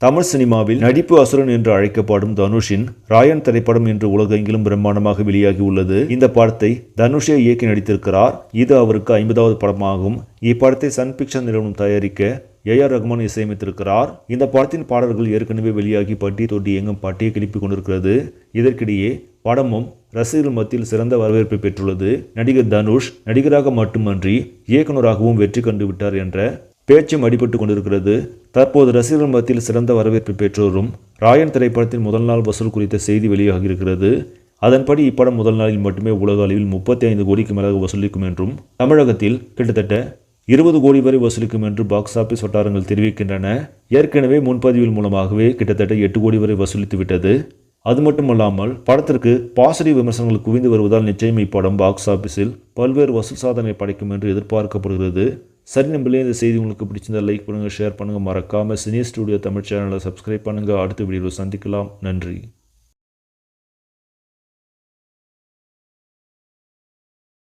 தமிழ் சினிமாவில் நடிப்பு அசுரன் என்று அழைக்கப்படும் தனுஷின் ராயன் திரைப்படம் இன்று உலகெங்கிலும் பிரம்மாண்டமாக வெளியாகி உள்ளது. இந்த படத்தை தனுஷே இயக்கி நடித்திருக்கிறார். இது அவருக்கு 50வது படமாகும். இப்படத்தை சன் பிக்சர் நிறுவனம் தயாரிக்க ஏஆர் ரகுமான் இசையமைத்திருக்கிறார். இந்த படத்தின் பாடல்கள் ஏற்கனவே வெளியாகி பட்டி தொட்டி எங்கும் பட்டியை கிளப்பி கொண்டிருக்கிறது. இதற்கிடையே படமும் ரசிகர்கள் மத்தியில் சிறந்த வரவேற்பை பெற்றுள்ளது. நடிகர் தனுஷ் நடிகராக மட்டுமன்றி இயக்குநராகவும் வெற்றி கண்டு விட்டார் என்ற பேச்சும் அடிபட்டு கொண்டிருக்கிறது. தற்போது ரசிகர்கள் மத்தியில் சிறந்த வரவேற்பை பெற்றோரும் ராயன் திரைப்படத்தின் முதல் நாள் வசூல் குறித்த செய்தி வெளியாகியிருக்கிறது. அதன்படி இப்படம் முதல் நாளில் மட்டுமே உலக அளவில் 35 கோடிக்கு மேலாக வசூலிக்கும் என்றும் தமிழகத்தில் கிட்டத்தட்ட 20 கோடி வரை வசூலிக்கும் என்று பாக்ஸ் ஆபீஸ் வட்டாரங்கள் தெரிவிக்கின்றன. ஏற்கனவே முன்பதிவில் மூலமாகவே கிட்டத்தட்ட 8 கோடி வரை வசூலித்து விட்டது. அது மட்டுமல்லாமல் படத்திற்கு பாசிட்டிவ் விமர்சனங்கள் குவிந்து வருவதால் நிச்சயம் இப்படம் பாக்ஸ் ஆபீஸில் பல்வேறு வசூல் சாதனை படைக்கும் என்று எதிர்பார்க்கப்படுகிறது. சரி நம்பளே இந்த செய்தி உங்களுக்கு பிடிச்சிருந்தா லைக் பண்ணுங்கள், ஷேர் பண்ணுங்கள். மறக்காமல் சினி ஸ்டுடியோ தமிழ் சேனலை சப்ஸ்கிரைப் பண்ணுங்கள். அடுத்த வீடியோவில் சந்திக்கலாம். நன்றி.